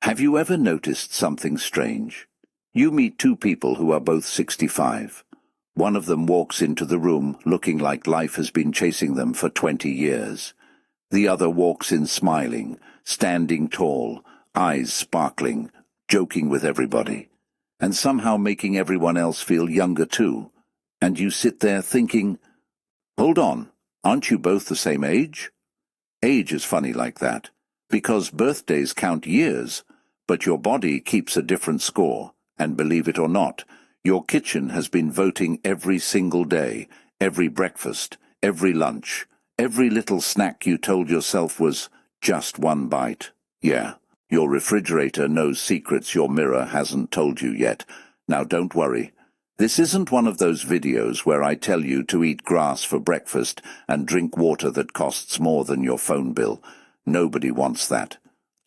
Have you ever noticed something strange? You meet two people who are both 65. One of them walks into the room looking like life has been chasing them for 20 years. The other walks in smiling, standing tall, eyes sparkling, joking with everybody, and somehow making everyone else feel younger too. And you sit there thinking, hold on, aren't you both the same age? Age is funny like that, because birthdays count years, but your body keeps a different score, and believe it or not, your kitchen has been voting every single day, every breakfast, every lunch, every little snack you told yourself was just one bite. Yeah, your refrigerator knows secrets your mirror hasn't told you yet. Now don't worry. This isn't one of those videos where I tell you to eat grass for breakfast and drink water that costs more than your phone bill. Nobody wants that.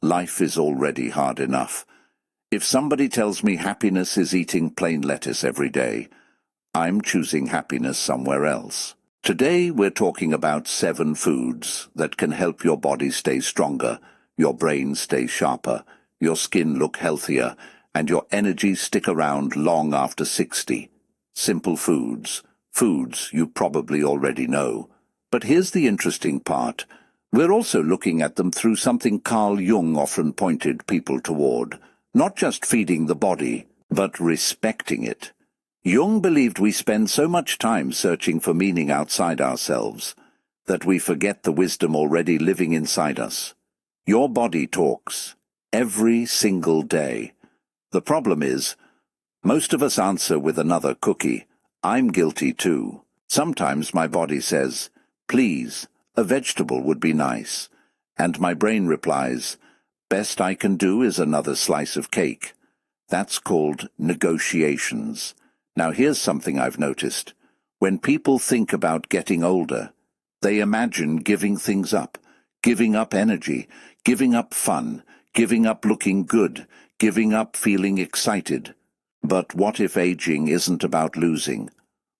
Life is already hard enough. If somebody tells me happiness is eating plain lettuce every day, I'm choosing happiness somewhere else. Today we're talking about 7 foods that can help your body stay stronger, your brain stay sharper, your skin look healthier, and your energy stick around long after 60. Simple foods. Foods you probably already know. But here's the interesting part. We're also looking at them through something Carl Jung often pointed people toward. Not just feeding the body, but respecting it. Jung believed we spend so much time searching for meaning outside ourselves that we forget the wisdom already living inside us. Your body talks every single day. The problem is, most of us answer with another cookie. I'm guilty too. Sometimes my body says, please, a vegetable would be nice. And my brain replies, best I can do is another slice of cake. That's called negotiations. Now here's something I've noticed. When people think about getting older, they imagine giving things up, giving up energy, giving up fun, giving up looking good, giving up feeling excited. But what if aging isn't about losing?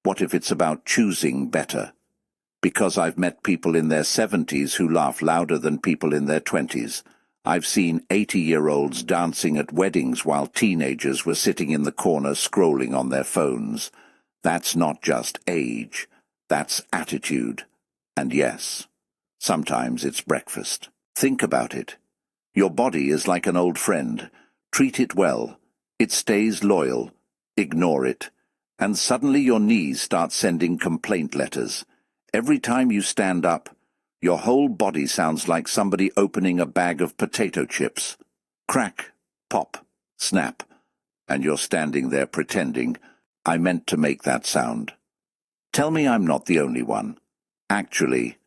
What if it's about choosing better? Because I've met people in their 70s who laugh louder than people in their 20s. I've seen 80-year-olds dancing at weddings while teenagers were sitting in the corner scrolling on their phones. That's not just age. That's attitude. And yes, sometimes it's breakfast. Think about it. Your body is like an old friend. Treat it well. It stays loyal. Ignore it. And suddenly your knees start sending complaint letters. Every time you stand up, your whole body sounds like somebody opening a bag of potato chips. Crack, pop, snap. And you're standing there pretending, I meant to make that sound. Tell me I'm not the only one. Actually,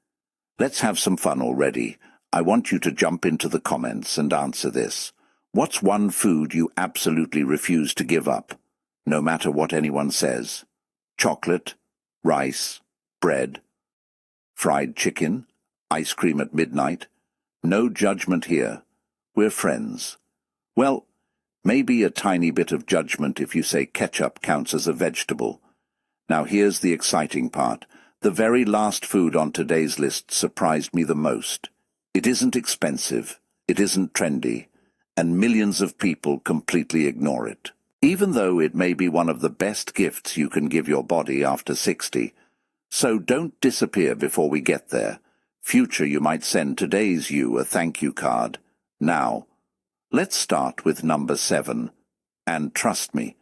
let's have some fun already. I want you to jump into the comments and answer this. What's one food you absolutely refuse to give up, no matter what anyone says? Chocolate, rice, bread, fried chicken, ice cream at midnight? No judgment here. We're friends. Well, maybe a tiny bit of judgment if you say ketchup counts as a vegetable. Now here's the exciting part. The very last food on today's list surprised me the most. It isn't expensive, it isn't trendy, and millions of people completely ignore it. Even though it may be one of the best gifts you can give your body after 60. So don't disappear before we get there. Future you might send today's you a thank you card. Now, let's start with number 7. And trust me,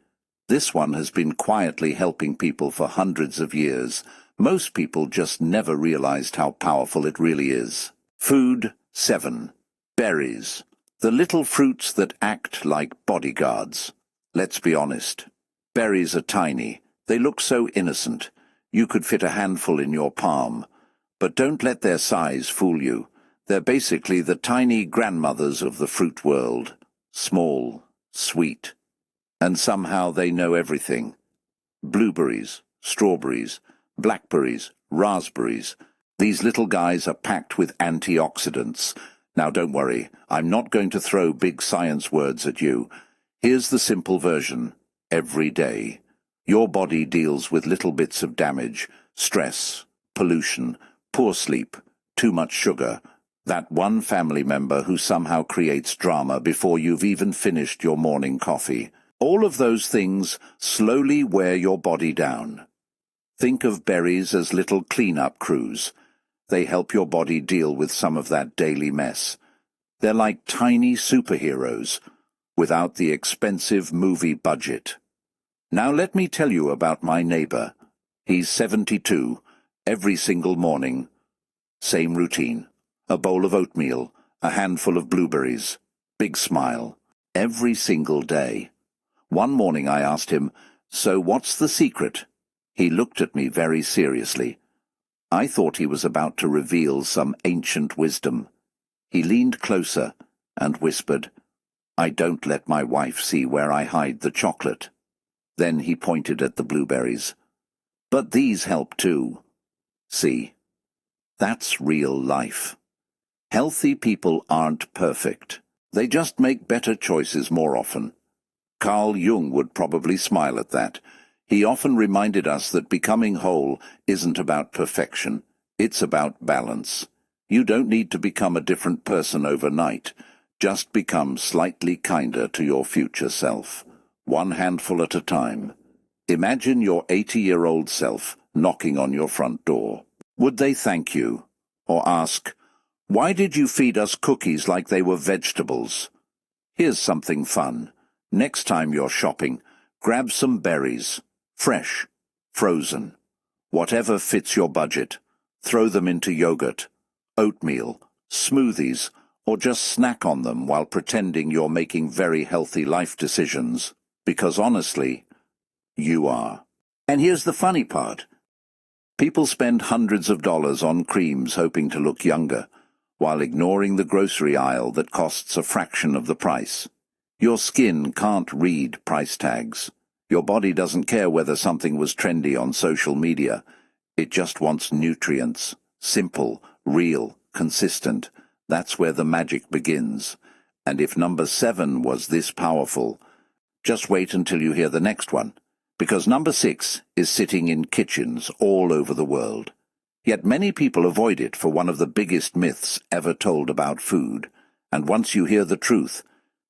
this one has been quietly helping people for hundreds of years. Most people just never realized how powerful it really is. Food 7. Berries. The little fruits that act like bodyguards. Let's be honest. Berries are tiny. They look so innocent. You could fit a handful in your palm. But don't let their size fool you. They're basically the tiny grandmothers of the fruit world. Small, sweet. And somehow they know everything. Blueberries, strawberries, blackberries, raspberries. These little guys are packed with antioxidants. Now don't worry, I'm not going to throw big science words at you. Here's the simple version. Every day. Your body deals with little bits of damage, stress, pollution, poor sleep, too much sugar, That one family member who somehow creates drama before you've even finished your morning coffee. All of those things slowly wear your body down. Think of berries as little clean-up crews. They help your body deal with some of that daily mess. They're like tiny superheroes, without the expensive movie budget. Now let me tell you about my neighbor. He's 72, every single morning. Same routine. A bowl of oatmeal, a handful of blueberries, big smile. Every single day. One morning I asked him, "So what's the secret?" He looked at me very seriously. I thought he was about to reveal some ancient wisdom. He leaned closer and whispered, "I don't let my wife see where I hide the chocolate." Then he pointed at the blueberries. "But these help too. See? That's real life." Healthy people aren't perfect. They just make better choices more often. Carl Jung would probably smile at that. He often reminded us that becoming whole isn't about perfection. It's about balance. You don't need to become a different person overnight. Just become slightly kinder to your future self. One handful at a time. Imagine your 80-year-old self knocking on your front door. Would they thank you? Or ask, "Why did you feed us cookies like they were vegetables?" Here's something fun. Next time you're shopping, grab some berries. Fresh, frozen. Whatever fits your budget. Throw them into yogurt, oatmeal, smoothies, or just snack on them while pretending you're making very healthy life decisions. Because honestly, you are. And here's the funny part. People spend hundreds of dollars on creams hoping to look younger, while ignoring the grocery aisle that costs a fraction of the price. Your skin can't read price tags. Your body doesn't care whether something was trendy on social media. It just wants nutrients. Simple, real, consistent. That's where the magic begins. And if number 7 was this powerful, just wait until you hear the next one. Because number 6 is sitting in kitchens all over the world. Yet many people avoid it for one of the biggest myths ever told about food. And once you hear the truth,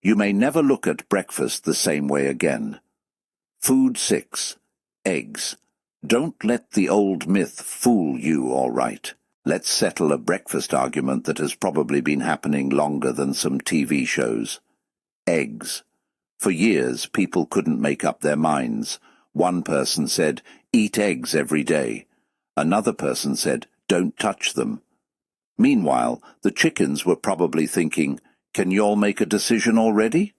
you may never look at breakfast the same way again. Food 6. Eggs. Don't let the old myth fool you, all right. Let's settle a breakfast argument that has probably been happening longer than some TV shows. Eggs. For years, people couldn't make up their minds. One person said, "Eat eggs every day." Another person said, "Don't touch them." Meanwhile, the chickens were probably thinking, "Can you all make a decision already?"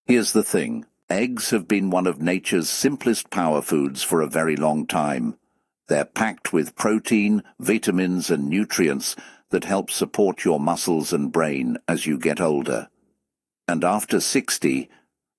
Here's the thing. Eggs have been one of nature's simplest power foods for a very long time. They're packed with protein, vitamins, and nutrients that help support your muscles and brain as you get older. And after 60,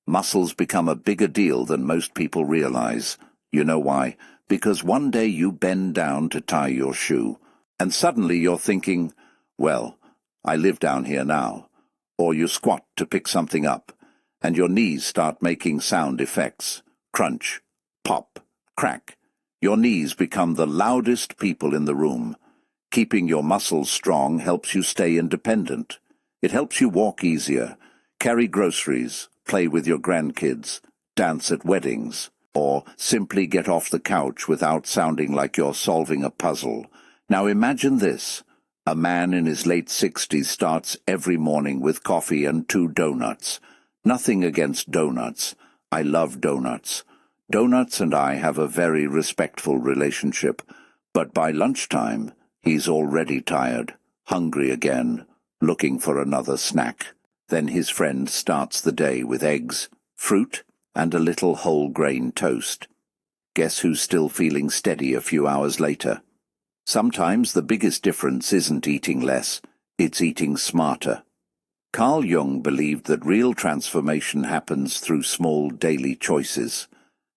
muscles become a bigger deal than most people realize. You know why? Because one day you bend down to tie your shoe, and suddenly you're thinking, "Well, I live down here now." Or you squat to pick something up, and your knees start making sound effects. Crunch, pop, crack. Your knees become the loudest people in the room. Keeping your muscles strong helps you stay independent. It helps you walk easier, carry groceries, play with your grandkids, dance at weddings, or simply get off the couch without sounding like you're solving a puzzle. Now imagine this. A man in his late 60s starts every morning with coffee and 2 donuts. Nothing against donuts. I love donuts. Donuts and I have a very respectful relationship, but by lunchtime, he's already tired, hungry again, looking for another snack. Then his friend starts the day with eggs, fruit, and a little whole grain toast. Guess who's still feeling steady a few hours later? Sometimes the biggest difference isn't eating less, it's eating smarter. Carl Jung believed that real transformation happens through small daily choices,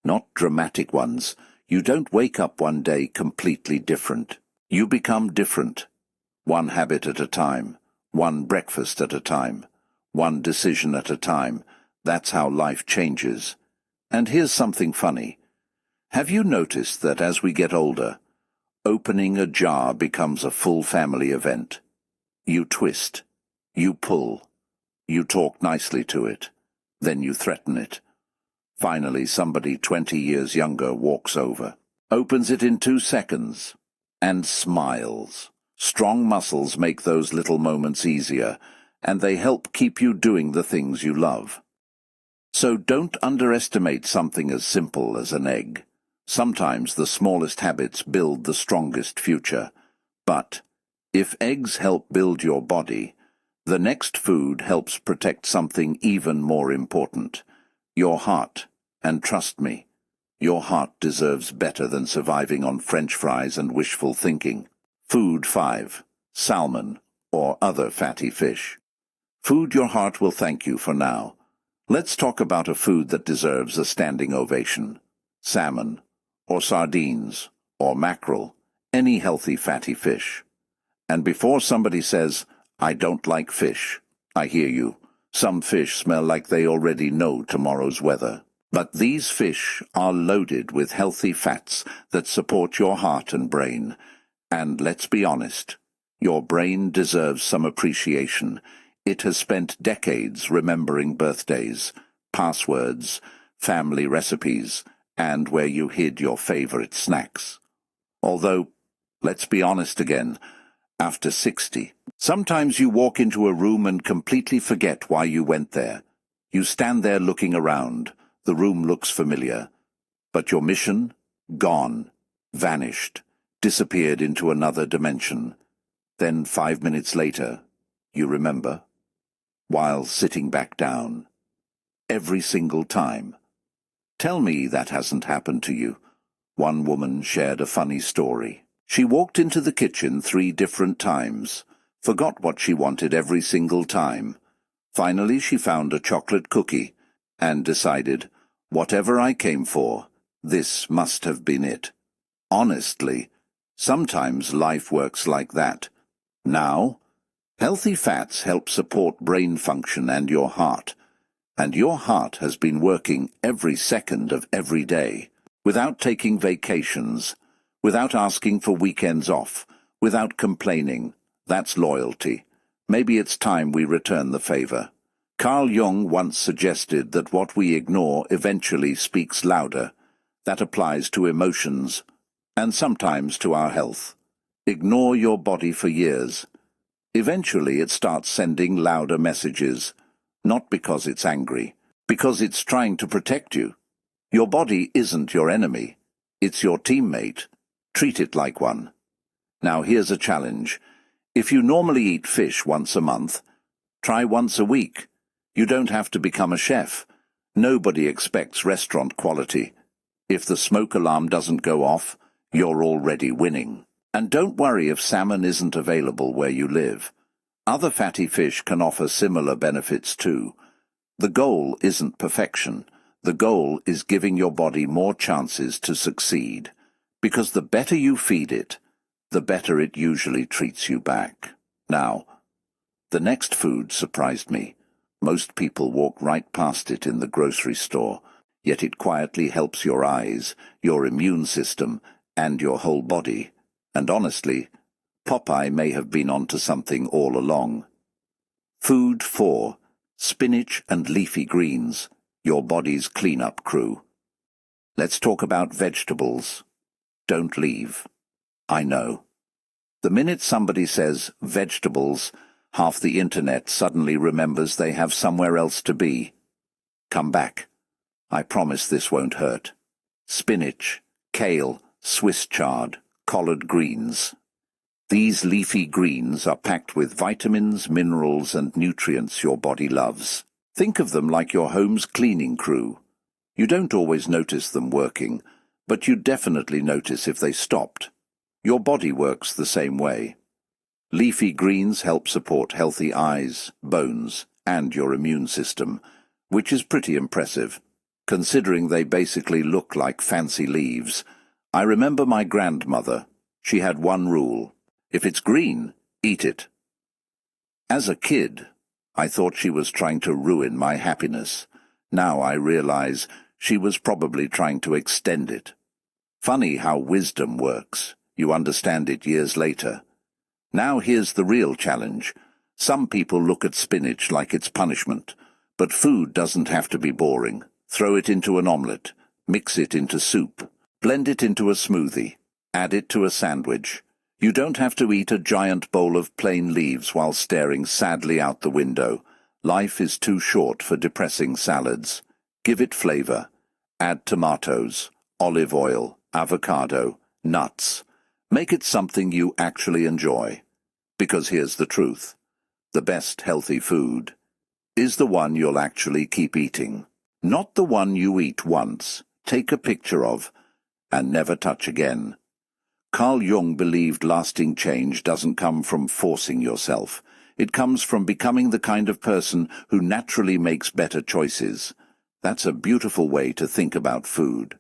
not dramatic ones. You don't wake up one day completely different. You become different. One habit at a time, one breakfast at a time, one decision at a time. That's how life changes. And here's something funny. Have you noticed that as we get older, opening a jar becomes a full family event? You twist. You pull. You talk nicely to it. Then you threaten it. Finally, somebody 20 years younger walks over, opens it in 2 seconds, and smiles. Strong muscles make those little moments easier, and they help keep you doing the things you love. So don't underestimate something as simple as an egg. Sometimes the smallest habits build the strongest future. But if eggs help build your body, the next food helps protect something even more important, your heart. And trust me, your heart deserves better than surviving on French fries and wishful thinking. Food 5. Salmon or other fatty fish. Food your heart will thank you for now. Let's talk about a food that deserves a standing ovation. Salmon, or sardines, or mackerel, any healthy fatty fish. And before somebody says, "I don't like fish," I hear you. Some fish smell like they already know tomorrow's weather. But these fish are loaded with healthy fats that support your heart and brain. And let's be honest, your brain deserves some appreciation. It has spent decades remembering birthdays, passwords, family recipes, and where you hid your favorite snacks. Although, let's be honest again, after 60, sometimes you walk into a room and completely forget why you went there. You stand there looking around. The room looks familiar. But your mission? Gone. Vanished. Disappeared into another dimension. Then 5 minutes later, you remember? While sitting back down. Every single time. Tell me that hasn't happened to you. One woman shared a funny story. She walked into the kitchen 3 different times, forgot what she wanted every single time. Finally she found a chocolate cookie, and decided, whatever I came for, this must have been it. Honestly, sometimes life works like that. Now, healthy fats help support brain function and your heart has been working every second of every day, without taking vacations, without asking for weekends off, without complaining. That's loyalty. Maybe it's time we return the favor. Carl Jung once suggested that what we ignore eventually speaks louder. That applies to emotions, and sometimes to our health. Ignore your body for years. Eventually it starts sending louder messages, not because it's angry, because it's trying to protect you. Your body isn't your enemy. It's your teammate. Treat it like one. Now here's a challenge. If you normally eat fish once a month, try once a week. You don't have to become a chef. Nobody expects restaurant quality. If the smoke alarm doesn't go off, you're already winning. And don't worry if salmon isn't available where you live. Other fatty fish can offer similar benefits too. The goal isn't perfection. The goal is giving your body more chances to succeed. Because the better you feed it, the better it usually treats you back. Now, the next food surprised me. Most people walk right past it in the grocery store, yet it quietly helps your eyes, your immune system, and your whole body. And honestly, Popeye may have been onto something all along. Food 4. Spinach and leafy greens, your body's cleanup crew. Let's talk about vegetables. Don't leave. I know. The minute somebody says vegetables, half the internet suddenly remembers they have somewhere else to be. Come back. I promise this won't hurt. Spinach, kale, Swiss chard, collard greens. These leafy greens are packed with vitamins, minerals, and nutrients your body loves. Think of them like your home's cleaning crew. You don't always notice them working, but you definitely notice if they stopped. Your body works the same way. Leafy greens help support healthy eyes, bones, and your immune system, which is pretty impressive, considering they basically look like fancy leaves. I remember my grandmother. She had one rule. If it's green, eat it. As a kid, I thought she was trying to ruin my happiness. Now I realize she was probably trying to extend it. Funny how wisdom works. You understand it years later. Now here's the real challenge. Some people look at spinach like it's punishment, but food doesn't have to be boring. Throw it into an omelette, mix it into soup, blend it into a smoothie, add it to a sandwich. You don't have to eat a giant bowl of plain leaves while staring sadly out the window. Life is too short for depressing salads. Give it flavor. Add tomatoes, olive oil, avocado, nuts. Make it something you actually enjoy. Because here's the truth. The best healthy food is the one you'll actually keep eating. Not the one you eat once, take a picture of, and never touch again. Carl Jung believed lasting change doesn't come from forcing yourself. It comes from becoming the kind of person who naturally makes better choices. That's a beautiful way to think about food.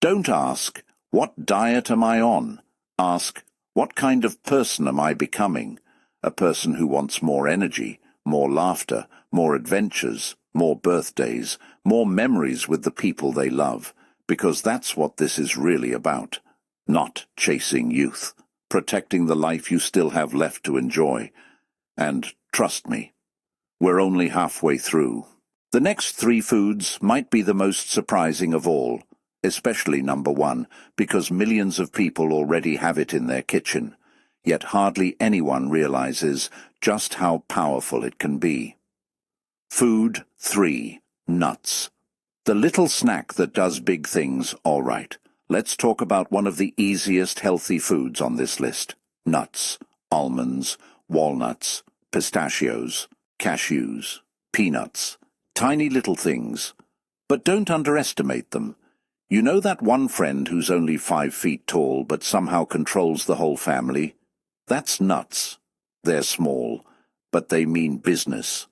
Don't ask, what diet am I on? Ask, what kind of person am I becoming? A person who wants more energy, more laughter, more adventures, more birthdays, more memories with the people they love, because that's what this is really about. Not chasing youth, protecting the life you still have left to enjoy. And trust me, we're only halfway through. The next 3 foods might be the most surprising of all, especially number 1, because millions of people already have it in their kitchen, yet hardly anyone realizes just how powerful it can be. Food 3. Nuts. The little snack that does big things, all right. Let's talk about one of the easiest healthy foods on this list. Nuts, almonds, walnuts, pistachios, cashews, peanuts. Tiny little things. But don't underestimate them. You know that one friend who's only 5 feet tall but somehow controls the whole family? That's nuts. They're small, but they mean business.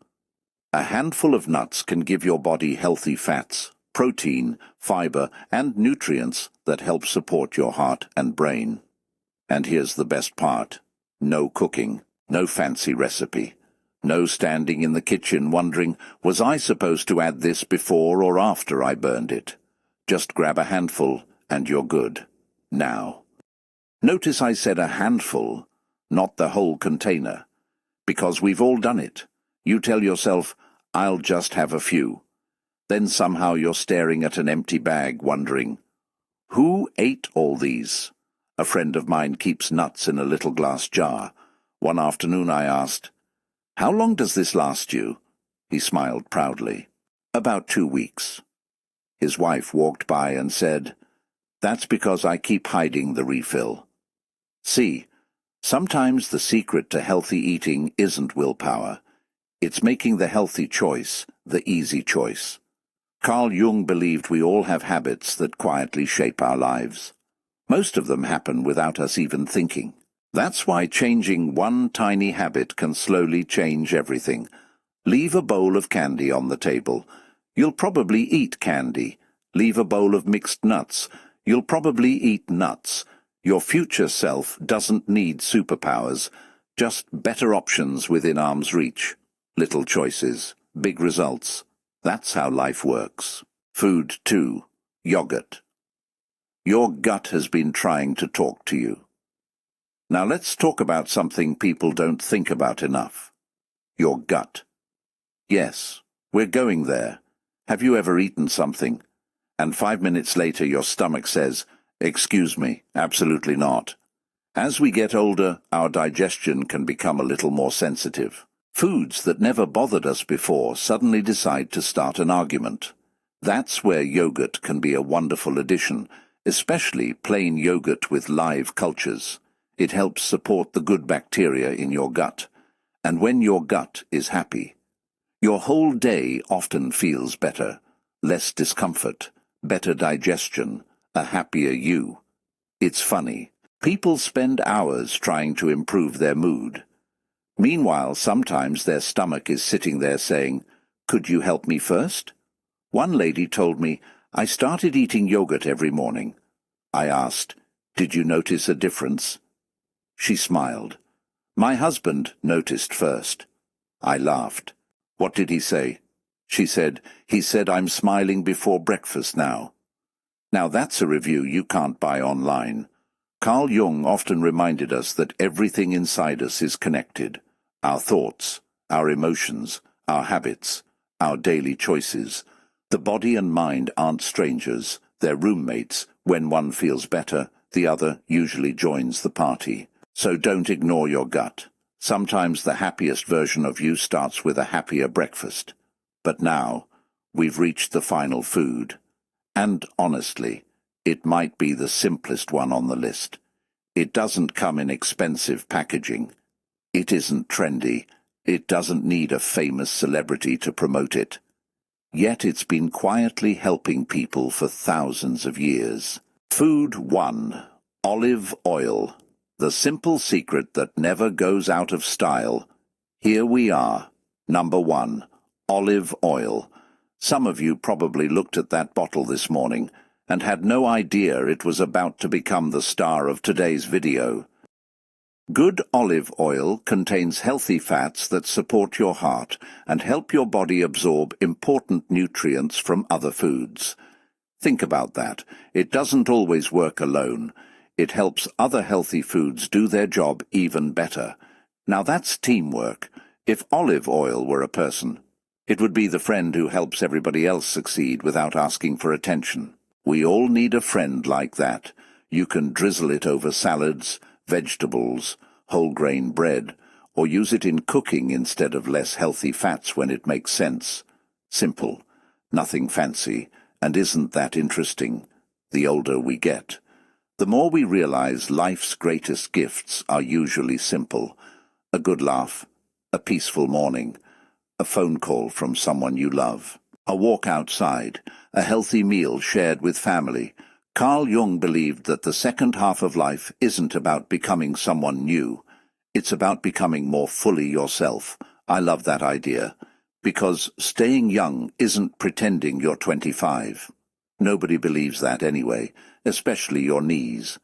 A handful of nuts can give your body healthy fats, protein, fiber, and nutrients that help support your heart and brain. And here's the best part. No cooking, no fancy recipe. No standing in the kitchen wondering, was I supposed to add this before or after I burned it? Just grab a handful and you're good. Now. Notice I said a handful, not the whole container. Because we've all done it. You tell yourself, I'll just have a few. Then somehow you're staring at an empty bag wondering, who ate all these? A friend of mine keeps nuts in a little glass jar. One afternoon I asked, how long does this last you? He smiled proudly. About 2 weeks. His wife walked by and said, that's because I keep hiding the refill. See, sometimes the secret to healthy eating isn't willpower. It's making the healthy choice, the easy choice. Carl Jung believed we all have habits that quietly shape our lives. Most of them happen without us even thinking. That's why changing one tiny habit can slowly change everything. Leave a bowl of candy on the table. You'll probably eat candy. Leave a bowl of mixed nuts. You'll probably eat nuts. Your future self doesn't need superpowers, just better options within arm's reach. Little choices, big results. That's how life works. Food 2. Yogurt. Your gut has been trying to talk to you. Now let's talk about something people don't think about enough. Your gut. Yes, we're going there. Have you ever eaten something, and 5 minutes later your stomach says, excuse me, absolutely not? As we get older, our digestion can become a little more sensitive. Foods that never bothered us before suddenly decide to start an argument. That's where yogurt can be a wonderful addition, especially plain yogurt with live cultures. It helps support the good bacteria in your gut. And when your gut is happy, your whole day often feels better. Less discomfort, better digestion, a happier you. It's funny. People spend hours trying to improve their mood. Meanwhile, sometimes their stomach is sitting there saying, could you help me first? One lady told me, I started eating yogurt every morning. I asked, did you notice a difference? She smiled. My husband noticed first. I laughed. What did he say? She said, he said I'm smiling before breakfast now. Now that's a review you can't buy online. Carl Jung often reminded us that everything inside us is connected. Our thoughts, our emotions, our habits, our daily choices. The body and mind aren't strangers, they're roommates. When one feels better, the other usually joins the party. So don't ignore your gut. Sometimes the happiest version of you starts with a happier breakfast. But now, we've reached the final food. And honestly, it might be the simplest one on the list. It doesn't come in expensive packaging. It isn't trendy. It doesn't need a famous celebrity to promote it. Yet it's been quietly helping people for thousands of years. Food 1. Olive oil. The simple secret that never goes out of style. Here we are. Number 1. Olive oil. Some of you probably looked at that bottle this morning and had no idea it was about to become the star of today's video. Good olive oil contains healthy fats that support your heart and help your body absorb important nutrients from other foods. Think about that. It doesn't always work alone. It helps other healthy foods do their job even better. Now that's teamwork. If olive oil were a person, it would be the friend who helps everybody else succeed without asking for attention. We all need a friend like that. You can drizzle it over salads, vegetables, whole grain bread, or use it in cooking instead of less healthy fats when it makes sense. Simple, nothing fancy, and isn't that interesting? The older we get, the more we realize life's greatest gifts are usually simple. A good laugh, a peaceful morning, a phone call from someone you love, a walk outside, a healthy meal shared with family. Carl Jung believed that the second half of life isn't about becoming someone new. It's about becoming more fully yourself. I love that idea, because staying young isn't pretending you're 25. Nobody believes that anyway, especially your knees.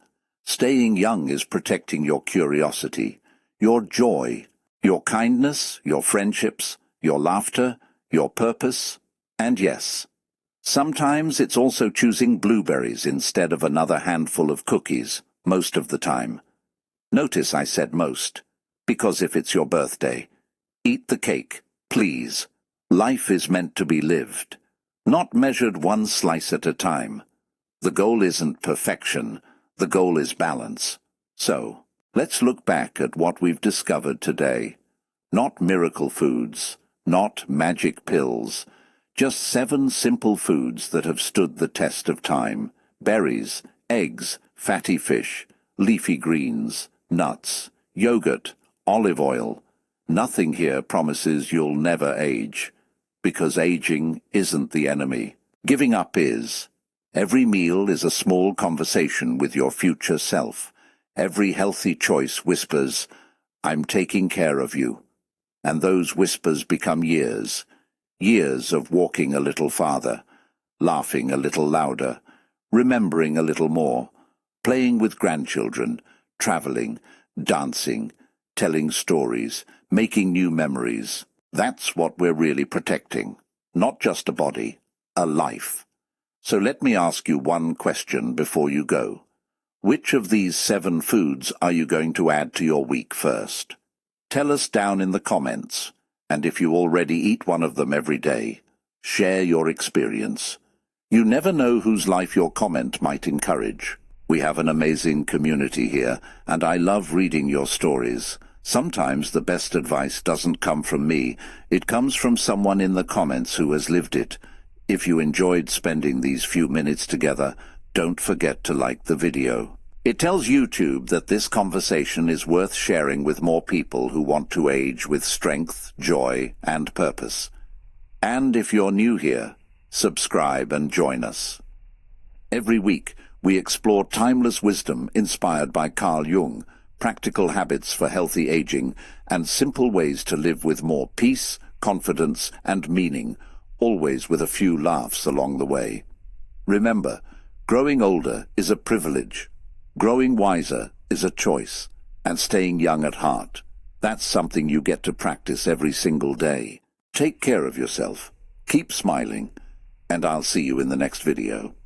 Staying young is protecting your curiosity, your joy, your kindness, your friendships, your laughter, your purpose, and yes, sometimes it's also choosing blueberries instead of another handful of cookies, most of the time. Notice I said most, because if it's your birthday, eat the cake, please. Life is meant to be lived, not measured one slice at a time. The goal isn't perfection, the goal is balance. So, let's look back at what we've discovered today. Not miracle foods, not magic pills, just 7 simple foods that have stood the test of time. Berries, eggs, fatty fish, leafy greens, nuts, yogurt, olive oil. Nothing here promises you'll never age, because aging isn't the enemy. Giving up is. Every meal is a small conversation with your future self. Every healthy choice whispers, "I'm taking care of you." And those whispers become years. Years of walking a little farther, laughing a little louder, remembering a little more, playing with grandchildren, traveling, dancing, telling stories, making new memories. That's what we're really protecting. Not just a body, a life. So let me ask you one question before you go. Which of these 7 foods are you going to add to your week first? Tell us down in the comments. And if you already eat one of them every day, share your experience. You never know whose life your comment might encourage. We have an amazing community here, and I love reading your stories. Sometimes the best advice doesn't come from me, it comes from someone in the comments who has lived it. If you enjoyed spending these few minutes together, don't forget to like the video. It tells YouTube that this conversation is worth sharing with more people who want to age with strength, joy, and purpose. And if you're new here, subscribe and join us. Every week, we explore timeless wisdom inspired by Carl Jung, practical habits for healthy aging, and simple ways to live with more peace, confidence, and meaning, always with a few laughs along the way. Remember, growing older is a privilege. Growing wiser is a choice, and staying young at heart, that's something you get to practice every single day. Take care of yourself, keep smiling, and I'll see you in the next video.